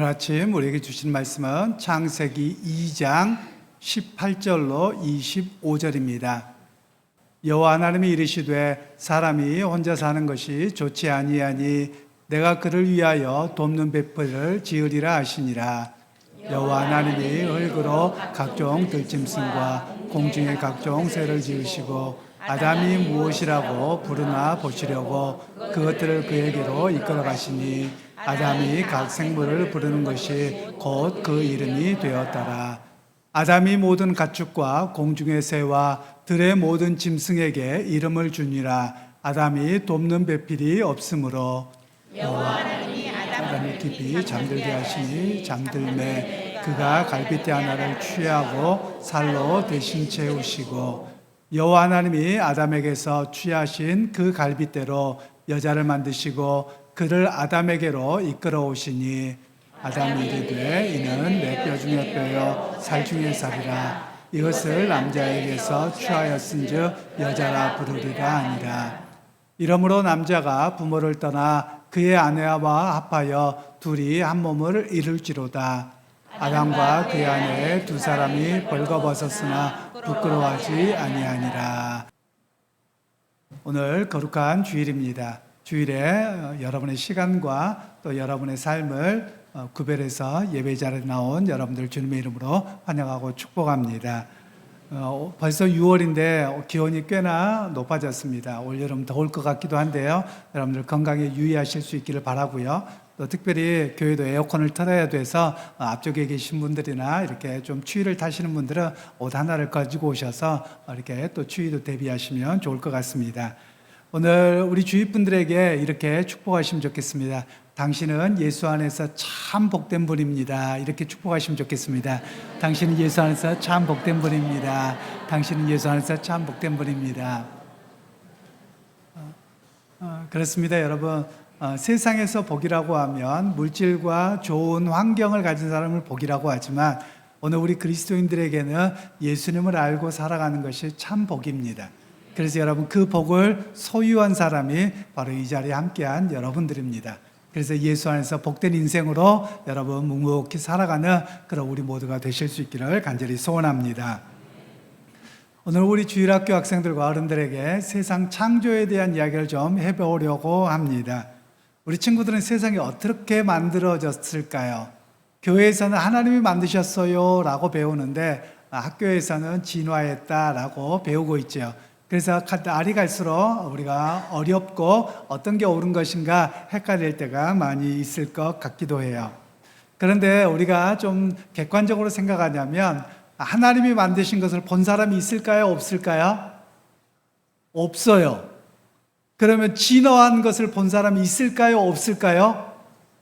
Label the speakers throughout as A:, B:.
A: 오늘 아침 우리에게 주신 말씀은 창세기 2장 18절로 25절입니다. 여호와 하나님이 이르시되 사람이 혼자 사는 것이 좋지 아니하니 내가 그를 위하여 돕는 벳풀을 지으리라 하시니라. 여호와 하나님이 흙으로 각종 들짐승과 공중의 각종 새를 지으시고 아담이 무엇이라고 부르나 보시려고 그것들을 그에게로 이끌어 가시니 아담이 각 생물을 부르는 것이 곧 그 이름이 되었더라. 아담이 모든 가축과 공중의 새와 들의 모든 짐승에게 이름을 주니라. 아담이 돕는 배필이 없으므로
B: 여호와 하나님이
A: 아담이 깊이 잠들게 하시니 잠들매 그가 갈빗대 하나를 취하고 살로 대신 채우시고 여호와 하나님이 아담에게서 취하신 그 갈빗대로 여자를 만드시고 그를 아담에게로 이끌어 오시니 아담이 이르되 이는 내 뼈 중에 뼈요 살 중에 살이라. 이것을 남자에게서 취하였은즉 여자라 부르리라 하니라. 이러므로 남자가 부모를 떠나 그의 아내와 합하여 둘이 한 몸을 이룰지로다. 아담과 그의 아내 두 사람이 벌거벗었으나 부끄러워하지 아니하니라. 오늘 거룩한 주일입니다. 주일에 여러분의 시간과 또 여러분의 삶을 구별해서 예배 자리에 나온 여러분들 주님의 이름으로 환영하고 축복합니다. 벌써 6월인데 기온이 꽤나 높아졌습니다. 올여름 더울 것 같기도 한데요. 여러분들 건강에 유의하실 수 있기를 바라고요. 또 특별히 교회도 에어컨을 틀어야 돼서 앞쪽에 계신 분들이나 이렇게 좀 추위를 타시는 분들은 옷 하나를 가지고 오셔서 이렇게 또 추위도 대비하시면 좋을 것 같습니다. 오늘 우리 주위 분들에게 이렇게 축복하시면 좋겠습니다. 당신은 예수 안에서 참 복된 분입니다. 이렇게 축복하시면 좋겠습니다. 당신은 예수 안에서 참 복된 분입니다. 당신은 예수 안에서 참 복된 분입니다. 그렇습니다, 여러분. 세상에서 복이라고 하면 물질과 좋은 환경을 가진 사람을 복이라고 하지만 오늘 우리 그리스도인들에게는 예수님을 알고 살아가는 것이 참 복입니다. 그래서 여러분 그 복을 소유한 사람이 바로 이 자리에 함께한 여러분들입니다. 그래서 예수 안에서 복된 인생으로 여러분 묵묵히 살아가는 그런 우리 모두가 되실 수 있기를 간절히 소원합니다. 오늘 우리 주일학교 학생들과 어른들에게 세상 창조에 대한 이야기를 좀 해보려고 합니다. 우리 친구들은 세상이 어떻게 만들어졌을까요? 교회에서는 하나님이 만드셨어요 라고 배우는데 학교에서는 진화했다라고 배우고 있죠. 그래서 날이 갈수록 우리가 어렵고 어떤 게 옳은 것인가 헷갈릴 때가 많이 있을 것 같기도 해요. 그런데 우리가 좀 객관적으로 생각하냐면 하나님이 만드신 것을 본 사람이 있을까요? 없을까요? 없어요. 그러면 진화한 것을 본 사람이 있을까요? 없을까요?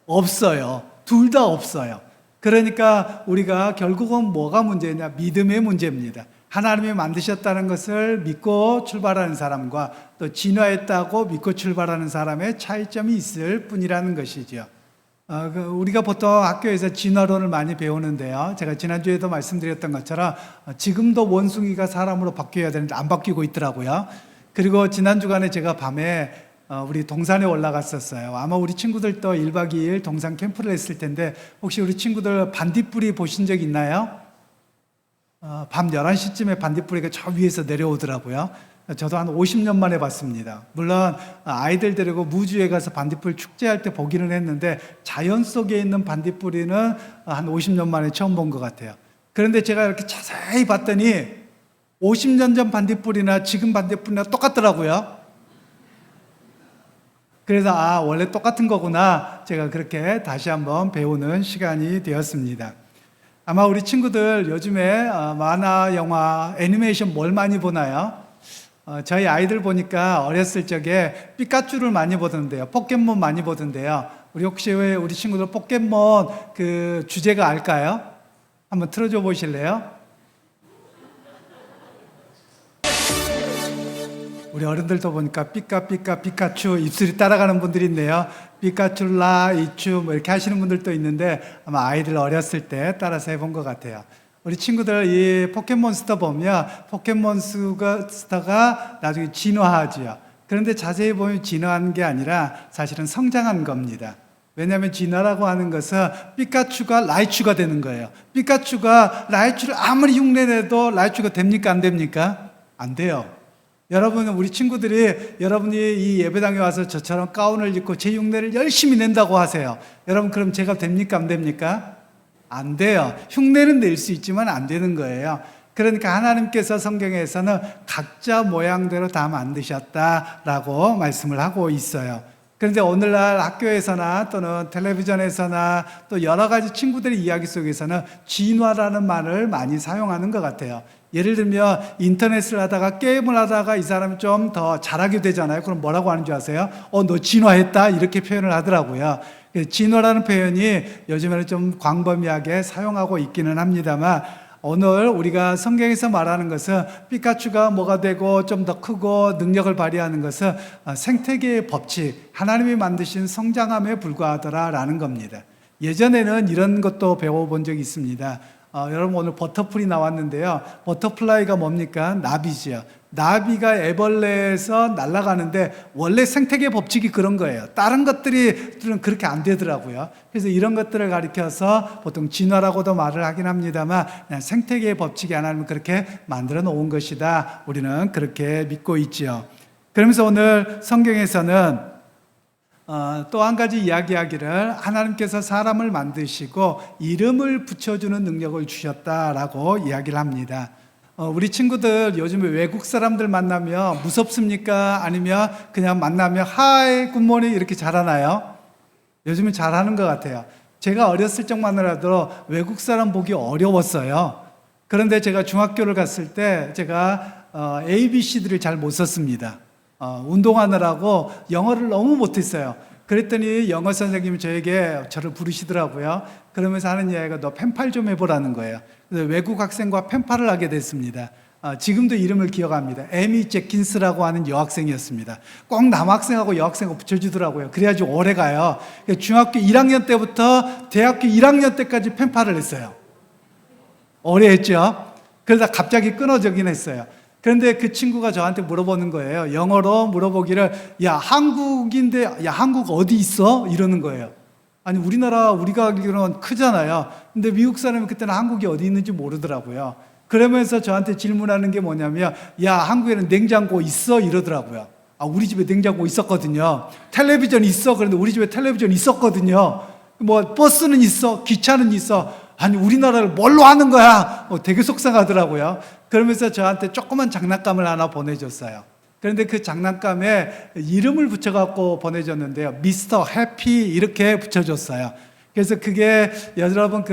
A: 없어요. 둘 다 없어요. 그러니까 우리가 결국은 뭐가 문제냐? 믿음의 문제입니다. 하나님이 만드셨다는 것을 믿고 출발하는 사람과 또 진화했다고 믿고 출발하는 사람의 차이점이 있을 뿐이라는 것이죠. 우리가 보통 학교에서 진화론을 많이 배우는데요. 제가 지난주에도 말씀드렸던 것처럼 지금도 원숭이가 사람으로 바뀌어야 되는데 안 바뀌고 있더라고요. 그리고 지난 주간에 제가 밤에 우리 동산에 올라갔었어요. 아마 우리 친구들도 1박 2일 동산 캠프를 했을 텐데 혹시 우리 친구들 반딧불이 보신 적 있나요? 밤 11시쯤에 반딧불이가 저 위에서 내려오더라고요. 저도 한 50년 만에 봤습니다. 물론 아이들 데리고 무주에 가서 반딧불 축제할 때 보기는 했는데 자연 속에 있는 반딧불이는 한 50년 만에 처음 본 것 같아요. 그런데 제가 이렇게 자세히 봤더니 50년 전 반딧불이나 지금 반딧불이나 똑같더라고요. 그래서 원래 똑같은 거구나 제가 그렇게 다시 한번 배우는 시간이 되었습니다. 아마 우리 친구들 요즘에 만화, 영화, 애니메이션 뭘 많이 보나요? 저희 아이들 보니까 어렸을 적에 피카츄를 많이 보던데요. 포켓몬 많이 보던데요. 혹시 우리 친구들 포켓몬 그 주제가 알까요? 한번 틀어줘 보실래요? 우리 어른들도 보니까 삐까삐까 피카츄 입술이 따라가는 분들이 있네요. 피카츄라 이츄 뭐 이렇게 하시는 분들도 있는데 아마 아이들 어렸을 때 따라서 해본 것 같아요. 우리 친구들 이 포켓몬스터 보면 포켓몬스터가 나중에 진화하지요. 그런데 자세히 보면 진화한 게 아니라 사실은 성장한 겁니다. 왜냐하면 진화라고 하는 것은 피카츄가 라이츄가 되는 거예요. 피카츄가 라이츄를 아무리 흉내내도 라이츄가 됩니까? 안 됩니까? 안 돼요. 여러분, 우리 친구들이 여러분이 이 예배당에 와서 저처럼 가운을 입고 제 흉내를 열심히 낸다고 하세요. 여러분, 그럼 제가 됩니까? 안 됩니까? 안 돼요. 흉내는 낼 수 있지만 안 되는 거예요. 그러니까 하나님께서 성경에서는 각자 모양대로 다 만드셨다라고 말씀을 하고 있어요. 그런데 오늘날 학교에서나 또는 텔레비전에서나 또 여러 가지 친구들의 이야기 속에서는 진화라는 말을 많이 사용하는 것 같아요. 예를 들면 인터넷을 하다가 게임을 하다가 이 사람이 좀 더 잘하게 되잖아요. 그럼 뭐라고 하는 줄 아세요? 너 진화했다 이렇게 표현을 하더라고요. 진화라는 표현이 요즘에는 좀 광범위하게 사용하고 있기는 합니다만, 오늘 우리가 성경에서 말하는 것은 피카츄가 뭐가 되고 좀 더 크고 능력을 발휘하는 것은 생태계의 법칙, 하나님이 만드신 성장함에 불과하더라라는 겁니다. 예전에는 이런 것도 배워본 적이 있습니다. 여러분, 오늘 버터풀이 나왔는데요. 버터플라이가 뭡니까? 나비죠. 나비가 애벌레에서 날아가는데 원래 생태계 법칙이 그런 거예요. 다른 것들은 그렇게 안 되더라고요. 그래서 이런 것들을 가리켜서 보통 진화라고도 말을 하긴 합니다만, 그냥 생태계의 법칙이 하나님은 그렇게 만들어 놓은 것이다. 우리는 그렇게 믿고 있죠. 그러면서 오늘 성경에서는 또 한 가지 이야기하기를 하나님께서 사람을 만드시고 이름을 붙여주는 능력을 주셨다라고 이야기를 합니다. 우리 친구들 요즘에 외국 사람들 만나면 무섭습니까? 아니면 그냥 만나면 하이 굿모닝 이렇게 잘하나요? 요즘은 잘하는 것 같아요. 제가 어렸을 적만 하더라도 외국 사람 보기 어려웠어요. 그런데 제가 중학교를 갔을 때 제가 ABC들을 잘 못 썼습니다. 운동하느라고 영어를 너무 못했어요. 그랬더니 영어 선생님이 저를 부르시더라고요. 그러면서 하는 이야기가 너 펜팔 좀 해보라는 거예요. 그래서 외국 학생과 펜팔을 하게 됐습니다. 지금도 이름을 기억합니다. 에미 제킨스라고 하는 여학생이었습니다. 꼭 남학생하고 여학생하고 붙여주더라고요. 그래야지 오래 가요. 중학교 1학년 때부터 대학교 1학년 때까지 펜팔을 했어요. 오래 했죠. 그러다 갑자기 끊어지긴 했어요. 그런데 그 친구가 저한테 물어보는 거예요. 영어로 물어보기를, 야, 한국인데, 야, 한국 어디 있어? 이러는 거예요. 아니, 우리가 알기로는 크잖아요. 근데 미국 사람이 그때는 한국이 어디 있는지 모르더라고요. 그러면서 저한테 질문하는 게 뭐냐면, 야, 한국에는 냉장고 있어? 이러더라고요. 우리 집에 냉장고 있었거든요. 텔레비전 있어? 그런데 우리 집에 텔레비전 있었거든요. 뭐, 버스는 있어? 기차는 있어? 아니, 우리나라를 뭘로 하는 거야? 되게 속상하더라고요. 그러면서 저한테 조그만 장난감을 하나 보내줬어요. 그런데 그 장난감에 이름을 붙여갖고 보내줬는데요. 미스터 해피 이렇게 붙여줬어요. 그래서 그게 여러분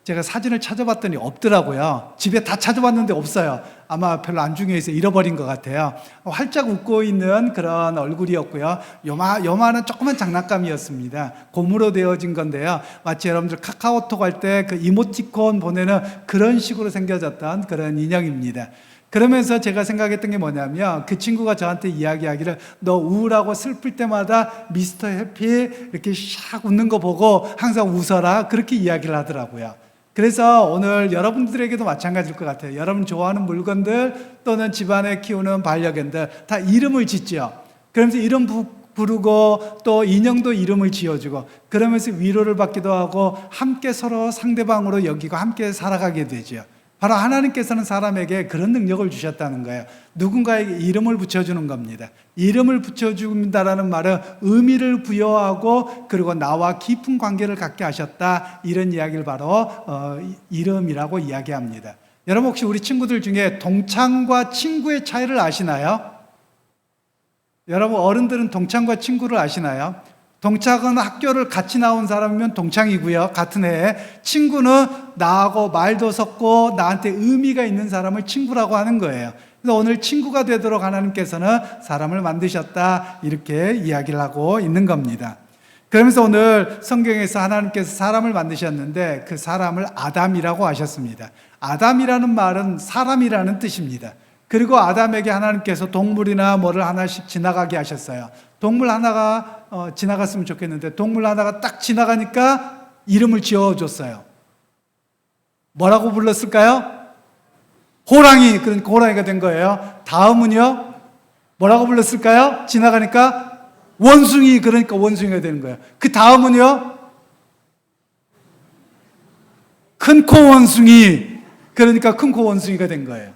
A: 제가 사진을 찾아봤더니 없더라고요. 집에 다 찾아봤는데 없어요. 아마 별로 안 중요해서 잃어버린 것 같아요. 활짝 웃고 있는 그런 얼굴이었고요. 요만한 조그만 장난감이었습니다. 고무로 되어진 건데요. 마치 여러분들 카카오톡 할 때 그 이모티콘 보내는 그런 식으로 생겨졌던 그런 인형입니다. 그러면서 제가 생각했던 게 뭐냐면, 그 친구가 저한테 이야기하기를, 너 우울하고 슬플 때마다 미스터 해피 이렇게 샥 웃는 거 보고 항상 웃어라, 그렇게 이야기를 하더라고요. 그래서 오늘 여러분들에게도 마찬가지일 것 같아요. 여러분 좋아하는 물건들 또는 집안에 키우는 반려견들 다 이름을 짓죠. 그러면서 이름 부르고 또 인형도 이름을 지어주고, 그러면서 위로를 받기도 하고 함께 서로 상대방으로 여기고 함께 살아가게 되죠. 바로 하나님께서는 사람에게 그런 능력을 주셨다는 거예요. 누군가에게 이름을 붙여주는 겁니다. 이름을 붙여준다라는 말은 의미를 부여하고 그리고 나와 깊은 관계를 갖게 하셨다, 이런 이야기를 바로 이름이라고 이야기합니다. 여러분, 혹시 우리 친구들 중에 동창과 친구의 차이를 아시나요? 여러분, 어른들은 동창과 친구를 아시나요? 동창은 학교를 같이 나온 사람이면 동창이고요. 같은 해에. 친구는 나하고 말도 섞고 나한테 의미가 있는 사람을 친구라고 하는 거예요. 그래서 오늘 친구가 되도록 하나님께서는 사람을 만드셨다, 이렇게 이야기를 하고 있는 겁니다. 그러면서 오늘 성경에서 하나님께서 사람을 만드셨는데 그 사람을 아담이라고 하셨습니다. 아담이라는 말은 사람이라는 뜻입니다. 그리고 아담에게 하나님께서 동물이나 뭐를 하나씩 지나가게 하셨어요. 동물 하나가 지나갔으면 좋겠는데 동물 하나가 딱 지나가니까 이름을 지어줬어요. 뭐라고 불렀을까요? 호랑이. 그러니까 호랑이가 된 거예요. 다음은요? 뭐라고 불렀을까요? 지나가니까 원숭이, 그러니까 원숭이가 되는 거예요. 그 다음은요, 큰 코 원숭이, 그러니까 큰 코 원숭이가 된 거예요.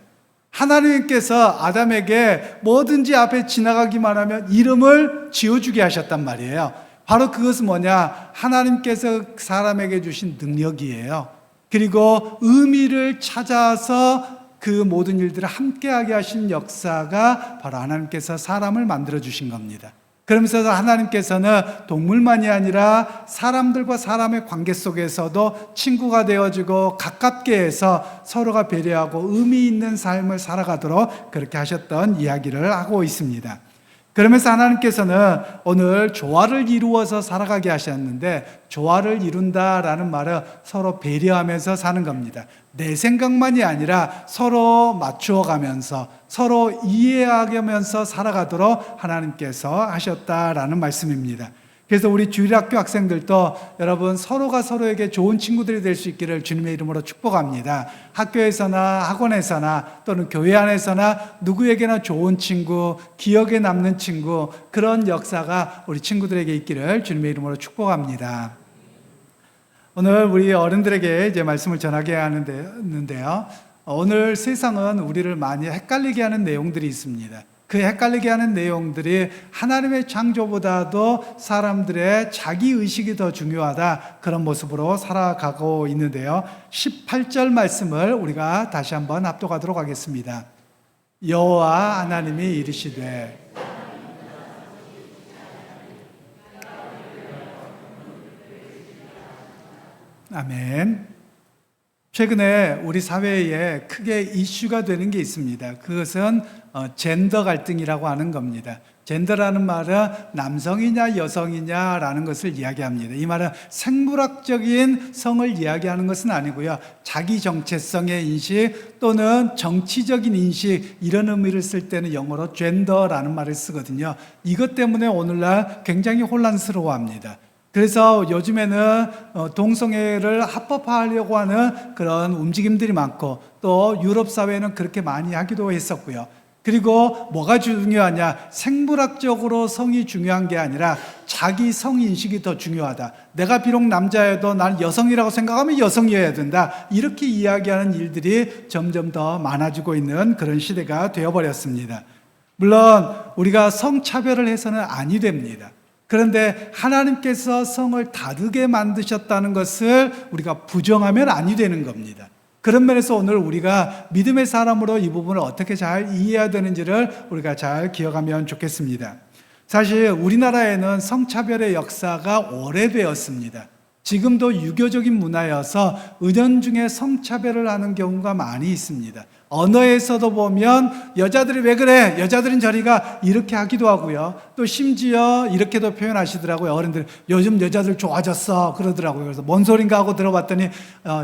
A: 하나님께서 아담에게 뭐든지 앞에 지나가기만 하면 이름을 지어주게 하셨단 말이에요. 바로 그것은 뭐냐? 하나님께서 사람에게 주신 능력이에요. 그리고 의미를 찾아서 그 모든 일들을 함께하게 하신 역사가 바로 하나님께서 사람을 만들어 주신 겁니다. 그러면서 하나님께서는 동물만이 아니라 사람들과 사람의 관계 속에서도 친구가 되어주고 가깝게 해서 서로가 배려하고 의미 있는 삶을 살아가도록 그렇게 하셨던 이야기를 하고 있습니다. 그러면서 하나님께서는 오늘 조화를 이루어서 살아가게 하셨는데, 조화를 이룬다라는 말은 서로 배려하면서 사는 겁니다. 내 생각만이 아니라 서로 맞추어가면서 서로 이해하면서 살아가도록 하나님께서 하셨다라는 말씀입니다. 그래서 우리 주일학교 학생들도 여러분 서로가 서로에게 좋은 친구들이 될 수 있기를 주님의 이름으로 축복합니다. 학교에서나 학원에서나 또는 교회 안에서나 누구에게나 좋은 친구, 기억에 남는 친구, 그런 역사가 우리 친구들에게 있기를 주님의 이름으로 축복합니다. 오늘 우리 어른들에게 이제 말씀을 전하게 하는데요. 오늘 세상은 우리를 많이 헷갈리게 하는 내용들이 있습니다. 그 헷갈리게 하는 내용들이 하나님의 창조보다도 사람들의 자기의식이 더 중요하다, 그런 모습으로 살아가고 있는데요. 18절 말씀을 우리가 다시 한번 합독하도록 하겠습니다. 여호와 하나님이 이르시되 아멘. 최근에 우리 사회에 크게 이슈가 되는 게 있습니다. 그것은 젠더 갈등이라고 하는 겁니다. 젠더라는 말은 남성이냐 여성이냐라는 것을 이야기합니다. 이 말은 생물학적인 성을 이야기하는 것은 아니고요. 자기 정체성의 인식 또는 정치적인 인식, 이런 의미를 쓸 때는 영어로 젠더라는 말을 쓰거든요. 이것 때문에 오늘날 굉장히 혼란스러워합니다. 그래서 요즘에는 동성애를 합법화하려고 하는 그런 움직임들이 많고, 또 유럽 사회는 그렇게 많이 하기도 했었고요. 그리고 뭐가 중요하냐? 생물학적으로 성이 중요한 게 아니라 자기 성인식이 더 중요하다. 내가 비록 남자여도 난 여성이라고 생각하면 여성이어야 된다. 이렇게 이야기하는 일들이 점점 더 많아지고 있는 그런 시대가 되어버렸습니다. 물론 우리가 성차별을 해서는 아니 됩니다. 그런데 하나님께서 성을 다르게 만드셨다는 것을 우리가 부정하면 아니 되는 겁니다. 그런 면에서 오늘 우리가 믿음의 사람으로 이 부분을 어떻게 잘 이해해야 되는지를 우리가 잘 기억하면 좋겠습니다. 사실 우리나라에는 성차별의 역사가 오래되었습니다. 지금도 유교적인 문화여서 은연중에 성차별을 하는 경우가 많이 있습니다. 언어에서도 보면 여자들이 왜 그래? 여자들은 저리가, 이렇게 하기도 하고요. 또 심지어 이렇게도 표현하시더라고요. 어른들, 요즘 여자들 좋아졌어 그러더라고요. 그래서 뭔 소린가 하고 들어봤더니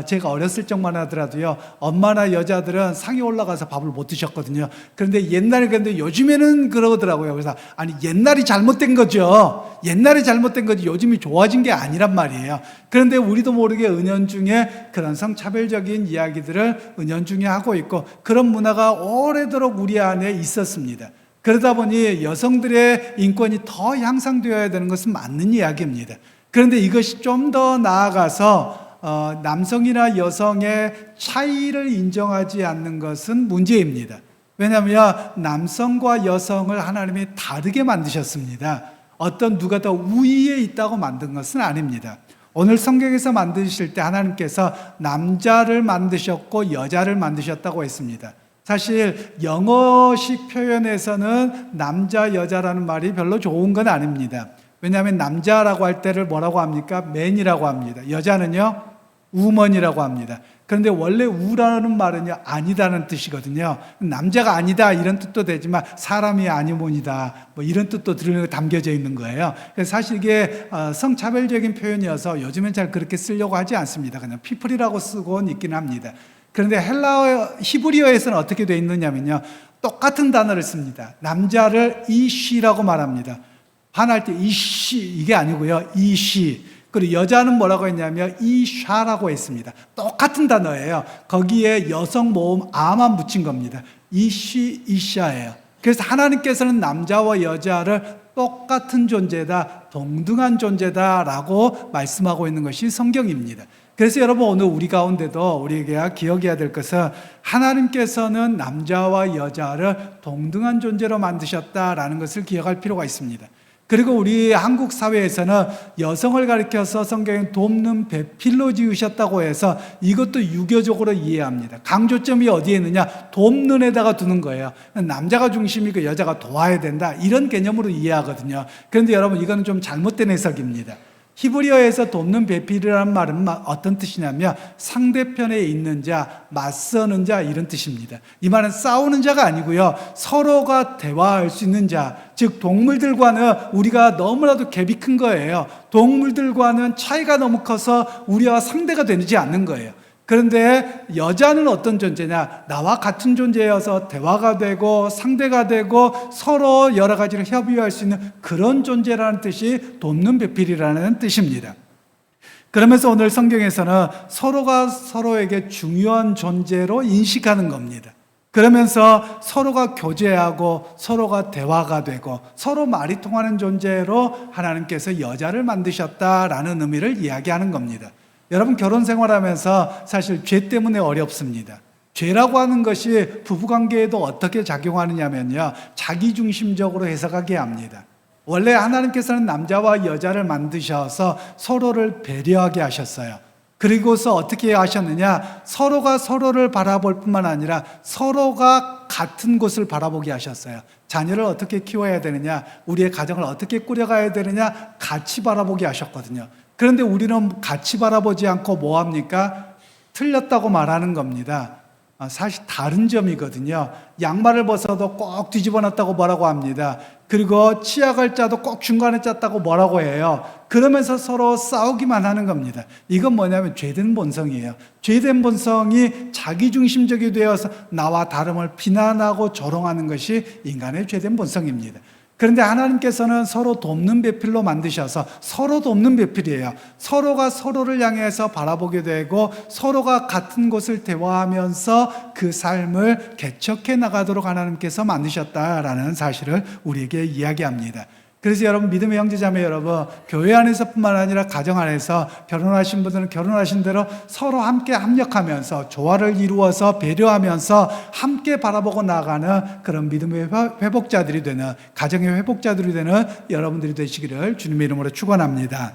A: 제가 어렸을 적만 하더라도요, 엄마나 여자들은 상에 올라가서 밥을 못 드셨거든요. 그런데 옛날에, 근데 요즘에는 그러더라고요. 그래서 아니, 옛날이 잘못된 거죠. 옛날이 잘못된 거지 요즘이 좋아진 게 아니란 말이에요. 그런데 우리도 모르게 은연중에 그런 성차별적인 이야기들을 은연중에 하고 있고, 그런 문화가 오래도록 우리 안에 있었습니다. 그러다 보니 여성들의 인권이 더 향상되어야 되는 것은 맞는 이야기입니다. 그런데 이것이 좀 더 나아가서 남성이나 여성의 차이를 인정하지 않는 것은 문제입니다. 왜냐하면 남성과 여성을 하나님이 다르게 만드셨습니다. 어떤 누가 더 우위에 있다고 만든 것은 아닙니다. 오늘 성경에서 만드실 때 하나님께서 남자를 만드셨고 여자를 만드셨다고 했습니다. 사실 영어식 표현에서는 남자, 여자라는 말이 별로 좋은 건 아닙니다. 왜냐하면 남자라고 할 때를 뭐라고 합니까? man이라고 합니다. 여자는요? woman이라고 합니다. 그런데 원래 우라는 말은요, 아니다는 뜻이거든요. 남자가 아니다 이런 뜻도 되지만 사람이 아니몬이다 뭐 이런 뜻도 담겨져 있는 거예요. 그래서 사실 이게 성차별적인 표현이어서 요즘엔 잘 그렇게 쓰려고 하지 않습니다. 그냥 people이라고 쓰곤 있긴 합니다. 그런데 히브리어에서는 어떻게 되어 있느냐면요, 똑같은 단어를 씁니다. 남자를 이시라고 말합니다. 반할 때 이시 이게 아니고요, 이시. 그리고 여자는 뭐라고 했냐면 이샤라고 했습니다. 똑같은 단어예요. 거기에 여성 모음 아만 붙인 겁니다. 이시, 이샤예요. 그래서 하나님께서는 남자와 여자를 똑같은 존재다, 동등한 존재다라고 말씀하고 있는 것이 성경입니다. 그래서 여러분 오늘 우리 가운데도 우리에게 기억해야 될 것은 하나님께서는 남자와 여자를 동등한 존재로 만드셨다라는 것을 기억할 필요가 있습니다. 그리고 우리 한국 사회에서는 여성을 가리켜서 성경에 돕는 배필로 지으셨다고 해서 이것도 유교적으로 이해합니다. 강조점이 어디에 있느냐? 돕는 에다가 두는 거예요. 남자가 중심이고 여자가 도와야 된다, 이런 개념으로 이해하거든요. 그런데 여러분 이건 좀 잘못된 해석입니다. 히브리어에서 돕는 배필이라는 말은 어떤 뜻이냐면 상대편에 있는 자, 맞서는 자, 이런 뜻입니다. 이 말은 싸우는 자가 아니고요, 서로가 대화할 수 있는 자, 즉 동물들과는 우리가 너무나도 갭이 큰 거예요. 동물들과는 차이가 너무 커서 우리와 상대가 되지 않는 거예요. 그런데 여자는 어떤 존재냐? 나와 같은 존재여서 대화가 되고 상대가 되고 서로 여러 가지를 협의할 수 있는 그런 존재라는 뜻이 돕는 배필이라는 뜻입니다. 그러면서 오늘 성경에서는 서로가 서로에게 중요한 존재로 인식하는 겁니다. 그러면서 서로가 교제하고 서로가 대화가 되고 서로 말이 통하는 존재로 하나님께서 여자를 만드셨다라는 의미를 이야기하는 겁니다. 여러분 결혼 생활하면서 사실 죄 때문에 어렵습니다. 죄라고 하는 것이 부부관계에도 어떻게 작용하느냐면요, 자기중심적으로 해석하게 합니다. 원래 하나님께서는 남자와 여자를 만드셔서 서로를 배려하게 하셨어요. 그리고서 어떻게 하셨느냐, 서로가 서로를 바라볼 뿐만 아니라 서로가 같은 곳을 바라보게 하셨어요. 자녀를 어떻게 키워야 되느냐, 우리의 가정을 어떻게 꾸려가야 되느냐, 같이 바라보게 하셨거든요. 그런데 우리는 같이 바라보지 않고 뭐합니까? 틀렸다고 말하는 겁니다. 사실 다른 점이거든요. 양말을 벗어도 꼭 뒤집어 놨다고 뭐라고 합니다. 그리고 치약을 짜도 꼭 중간에 짰다고 뭐라고 해요. 그러면서 서로 싸우기만 하는 겁니다. 이건 뭐냐면 죄된 본성이에요. 죄된 본성이 자기중심적이 되어서 나와 다름을 비난하고 조롱하는 것이 인간의 죄된 본성입니다. 그런데 하나님께서는 서로 돕는 배필로 만드셔서 서로 돕는 배필이에요. 서로가 서로를 향해서 바라보게 되고 서로가 같은 곳을 대화하면서 그 삶을 개척해 나가도록 하나님께서 만드셨다라는 사실을 우리에게 이야기합니다. 그래서 여러분 믿음의 형제자매 여러분, 교회 안에서뿐만 아니라 가정 안에서 결혼하신 분들은 결혼하신 대로 서로 함께 합력하면서 조화를 이루어서 배려하면서 함께 바라보고 나가는 그런 믿음의 회복자들이 되는, 가정의 회복자들이 되는 여러분들이 되시기를 주님의 이름으로 축원합니다.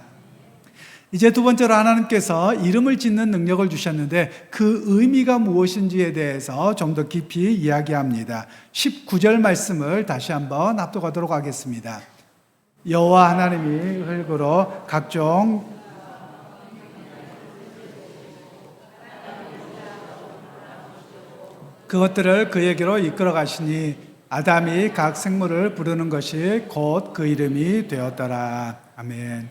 A: 이제 두 번째로 하나님께서 이름을 짓는 능력을 주셨는데 그 의미가 무엇인지에 대해서 좀 더 깊이 이야기합니다. 19절 말씀을 다시 한번 합독하도록 하겠습니다. 여호와 하나님이 흙으로 각종 그것들을 그에게로 이끌어 가시니 아담이 각 생물을 부르는 것이 곧 그 이름이 되었더라. 아멘.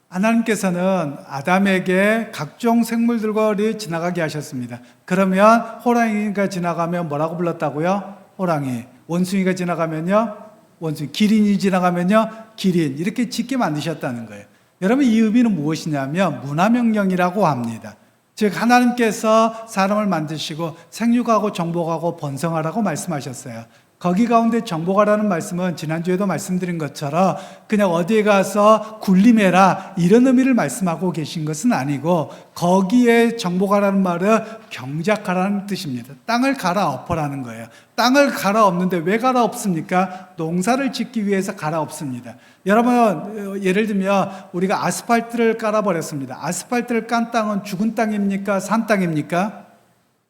A: 하나님께서는 아담에게 각종 생물들과 지나가게 하셨습니다. 그러면 호랑이가 지나가면 뭐라고 불렀다고요? 호랑이. 원숭이가 지나가면요? 원숭이. 기린이 지나가면요? 기린. 이렇게 짓게 만드셨다는 거예요. 여러분 이 의미는 무엇이냐면 문화명령이라고 합니다. 즉 하나님께서 사람을 만드시고 생육하고 정복하고 번성하라고 말씀하셨어요. 거기 가운데 정복하라는 말씀은 지난주에도 말씀드린 것처럼 그냥 어디에 가서 군림해라 이런 의미를 말씀하고 계신 것은 아니고 거기에 정복하라는 말은 경작하라는 뜻입니다. 땅을 갈아엎으라는 거예요. 땅을 갈아엎는데 왜 갈아엎습니까? 농사를 짓기 위해서 갈아엎습니다. 여러분 예를 들면 우리가 아스팔트를 깔아버렸습니다. 아스팔트를 깐 땅은 죽은 땅입니까? 산 땅입니까?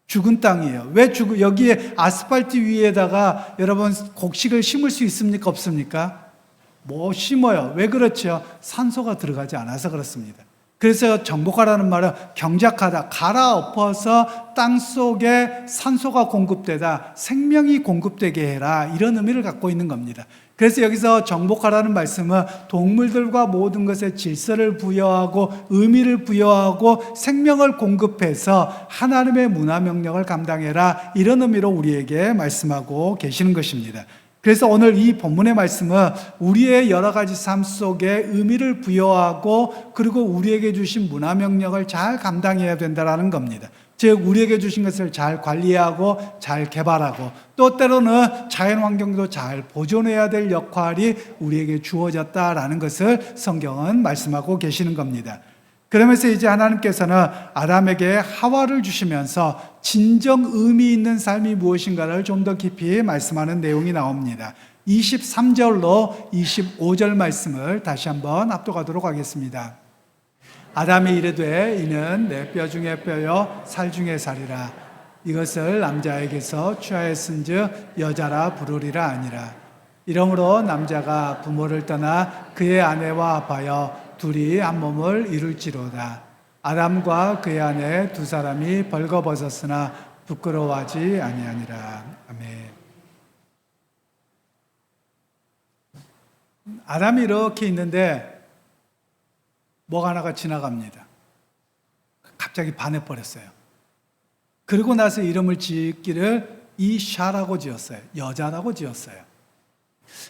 A: 죽은 땅이에요. 왜 여기에 아스팔트 위에다가 여러분 곡식을 심을 수 있습니까? 없습니까? 뭐 심어요. 왜 그렇죠? 산소가 들어가지 않아서 그렇습니다. 그래서 정복하라는 말은 경작하다, 갈아엎어서 땅 속에 산소가 공급되다, 생명이 공급되게 해라 이런 의미를 갖고 있는 겁니다. 그래서 여기서 정복하라는 말씀은 동물들과 모든 것에 질서를 부여하고 의미를 부여하고 생명을 공급해서 하나님의 문화명령을 감당해라 이런 의미로 우리에게 말씀하고 계시는 것입니다. 그래서 오늘 이 본문의 말씀은 우리의 여러 가지 삶 속에 의미를 부여하고 그리고 우리에게 주신 문화명령을 잘 감당해야 된다는 겁니다. 즉 우리에게 주신 것을 잘 관리하고 잘 개발하고 또 때로는 자연 환경도 잘 보존해야 될 역할이 우리에게 주어졌다라는 것을 성경은 말씀하고 계시는 겁니다. 그러면서 이제 하나님께서는 아담에게 하와를 주시면서 진정 의미 있는 삶이 무엇인가를 좀 더 깊이 말씀하는 내용이 나옵니다. 23절로 25절 말씀을 다시 한번 압독하도록 하겠습니다. 아담이 이르되 이는 내 뼈 중에 뼈요 살 중에 살이라. 이것을 남자에게서 취하였은즉 여자라 부르리라 아니라. 이러므로 남자가 부모를 떠나 그의 아내와 합하여 둘이 한 몸을 이룰지로다. 아담과 그의 아내 두 사람이 벌거벗었으나 부끄러워하지 아니하니라. 아멘. 아담이 이렇게 있는데 뭐가 하나가 지나갑니다. 갑자기 반해버렸어요. 그리고 나서 이름을 짓기를 이샤라고 지었어요. 여자라고 지었어요.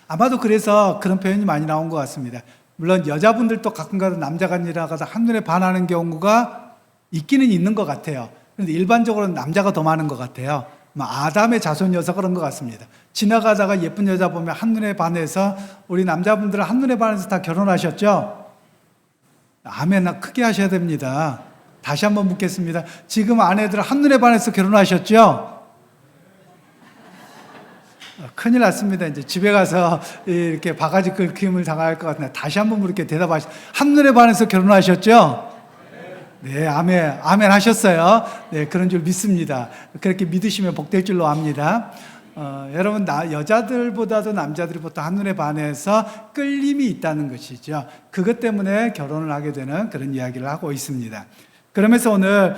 A: 아마도 그래서 그런 표현이 많이 나온 것 같습니다. 물론 여자분들도 가끔가다 남자가 아니라가서 한눈에 반하는 경우가 있기는 있는 것 같아요. 그런데 일반적으로는 남자가 더 많은 것 같아요. 아담의 자손이어서 그런 것 같습니다. 지나가다가 예쁜 여자 보면 한눈에 반해서, 우리 남자분들은 한눈에 반해서 다 결혼하셨죠? 아멘, 크게 하셔야 됩니다. 다시 한번 묻겠습니다. 지금 아내들 한눈에 반해서 결혼하셨죠? 큰일 났습니다. 이제 집에 가서 이렇게 바가지 긁힘을 당할 것 같은데 다시 한번 이렇게 대답하시. 한눈에 반해서 결혼하셨죠? 네, 아멘, 아멘 하셨어요. 네, 그런 줄 믿습니다. 그렇게 믿으시면 복될 줄로 압니다. 여러분, 여자들보다도 남자들보다 한눈에 반해서 끌림이 있다는 것이죠. 그것 때문에 결혼을 하게 되는 그런 이야기를 하고 있습니다. 그러면서 오늘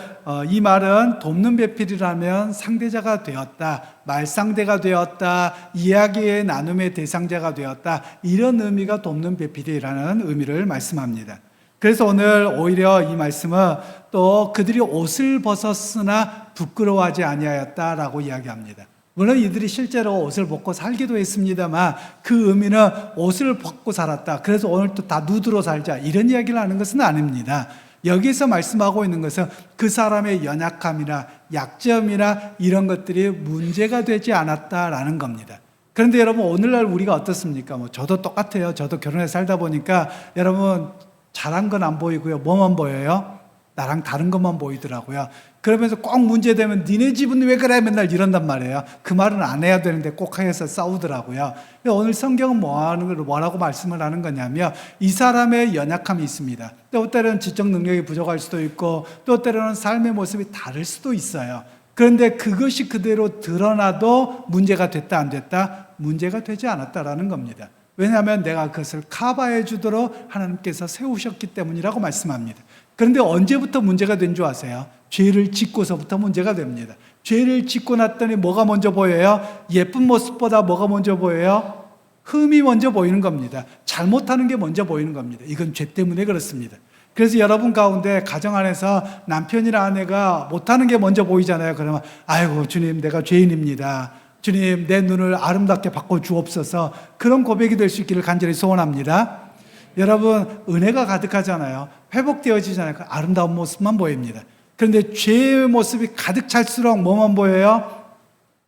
A: 이 말은 돕는 배필이라면 상대자가 되었다, 말상대가 되었다, 이야기의 나눔의 대상자가 되었다, 이런 의미가 돕는 배필이라는 의미를 말씀합니다. 그래서 오늘 오히려 이 말씀은 또 그들이 옷을 벗었으나 부끄러워하지 아니하였다라고 이야기합니다. 물론 이들이 실제로 옷을 벗고 살기도 했습니다만 그 의미는 옷을 벗고 살았다, 그래서 오늘 또 다 누드로 살자, 이런 이야기를 하는 것은 아닙니다. 여기서 말씀하고 있는 것은 그 사람의 연약함이나 약점이나 이런 것들이 문제가 되지 않았다라는 겁니다. 그런데 여러분, 오늘날 우리가 어떻습니까? 저도 똑같아요. 저도 결혼해서 살다 보니까 여러분, 잘한 건 안 보이고요. 뭐만 보여요? 나랑 다른 것만 보이더라고요. 그러면서 꼭 문제되면 니네 집은 왜 그래? 맨날 이런단 말이에요. 그 말은 안 해야 되는데 꼭 해서 싸우더라고요. 오늘 성경은 뭐라고 말씀을 하는 거냐면, 이 사람의 연약함이 있습니다. 또 때로는 지적 능력이 부족할 수도 있고, 또 때로는 삶의 모습이 다를 수도 있어요. 그런데 그것이 그대로 드러나도 문제가 됐다 안 됐다? 문제가 되지 않았다라는 겁니다. 왜냐하면 내가 그것을 커버해 주도록 하나님께서 세우셨기 때문이라고 말씀합니다. 그런데 언제부터 문제가 된 줄 아세요? 죄를 짓고서부터 문제가 됩니다. 죄를 짓고 났더니 뭐가 먼저 보여요? 예쁜 모습보다 뭐가 먼저 보여요? 흠이 먼저 보이는 겁니다. 잘못하는 게 먼저 보이는 겁니다. 이건 죄 때문에 그렇습니다. 그래서 여러분 가운데 가정 안에서 남편이나 아내가 못하는 게 먼저 보이잖아요. 그러면 아이고 주님, 내가 죄인입니다. 주님, 내 눈을 아름답게 바꿔주옵소서. 그런 고백이 될 수 있기를 간절히 소원합니다. 여러분, 은혜가 가득하잖아요. 회복되어지잖아요. 그 아름다운 모습만 보입니다. 그런데 죄의 모습이 가득 찰수록 뭐만 보여요?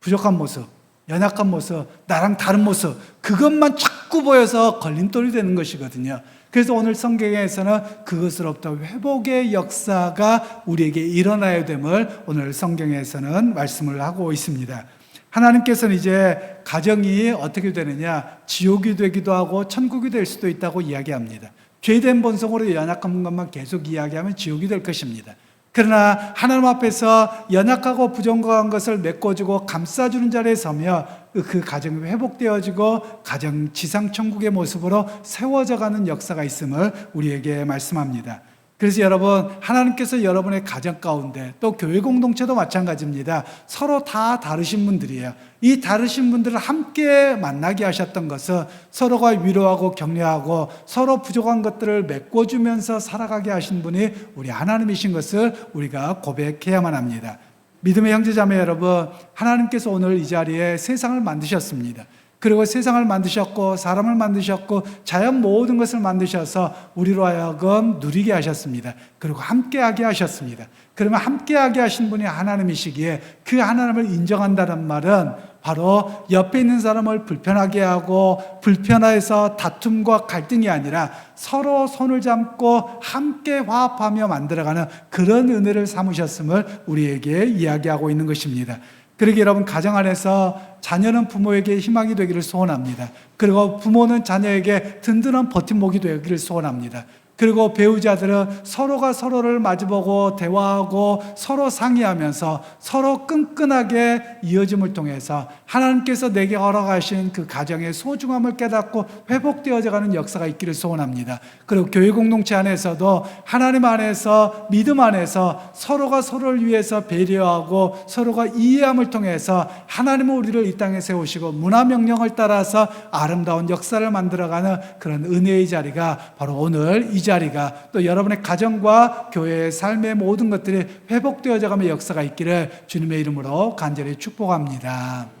A: 부족한 모습, 연약한 모습, 나랑 다른 모습, 그것만 자꾸 보여서 걸림돌이 되는 것이거든요. 그래서 오늘 성경에서는 그것으로부터 회복의 역사가 우리에게 일어나야 됨을 오늘 성경에서는 말씀을 하고 있습니다. 하나님께서는 이제 가정이 어떻게 되느냐, 지옥이 되기도 하고 천국이 될 수도 있다고 이야기합니다. 죄된 본성으로 연약한 것만 계속 이야기하면 지옥이 될 것입니다. 그러나 하나님 앞에서 연약하고 부정한 것을 메꿔주고 감싸주는 자리에 서며 그 가정이 회복되어지고 가정 지상 천국의 모습으로 세워져가는 역사가 있음을 우리에게 말씀합니다. 그래서 여러분, 하나님께서 여러분의 가정 가운데, 또 교회 공동체도 마찬가지입니다. 서로 다 다르신 분들이에요. 이 다르신 분들을 함께 만나게 하셨던 것은 서로가 위로하고 격려하고 서로 부족한 것들을 메꿔주면서 살아가게 하신 분이 우리 하나님이신 것을 우리가 고백해야만 합니다. 믿음의 형제자매 여러분, 하나님께서 오늘 이 자리에 세상을 만드셨습니다. 그리고 세상을 만드셨고 사람을 만드셨고 자연 모든 것을 만드셔서 우리로 하여금 누리게 하셨습니다. 그리고 함께하게 하셨습니다. 그러면 함께하게 하신 분이 하나님이시기에 그 하나님을 인정한다는 말은 바로 옆에 있는 사람을 불편하게 하고 불편해서 다툼과 갈등이 아니라 서로 손을 잡고 함께 화합하며 만들어가는 그런 은혜를 삼으셨음을 우리에게 이야기하고 있는 것입니다. 그러기에 여러분, 가정 안에서 자녀는 부모에게 희망이 되기를 소원합니다. 그리고 부모는 자녀에게 든든한 버팀목이 되기를 소원합니다. 그리고 배우자들은 서로가 서로를 마주보고 대화하고 서로 상의하면서 서로 끈끈하게 이어짐을 통해서 하나님께서 내게 허락하신 그 가정의 소중함을 깨닫고 회복되어져가는 역사가 있기를 소원합니다. 그리고 교회 공동체 안에서도 하나님 안에서 믿음 안에서 서로가 서로를 위해서 배려하고 서로가 이해함을 통해서 하나님은 우리를 이 땅에 세우시고 문화명령을 따라서 아름다운 역사를 만들어가는 그런 은혜의 자리가 바로 오늘 이 자리가 또 여러분의 가정과 교회의 삶의 모든 것들이 회복되어져 가며 역사가 있기를 주님의 이름으로 간절히 축복합니다.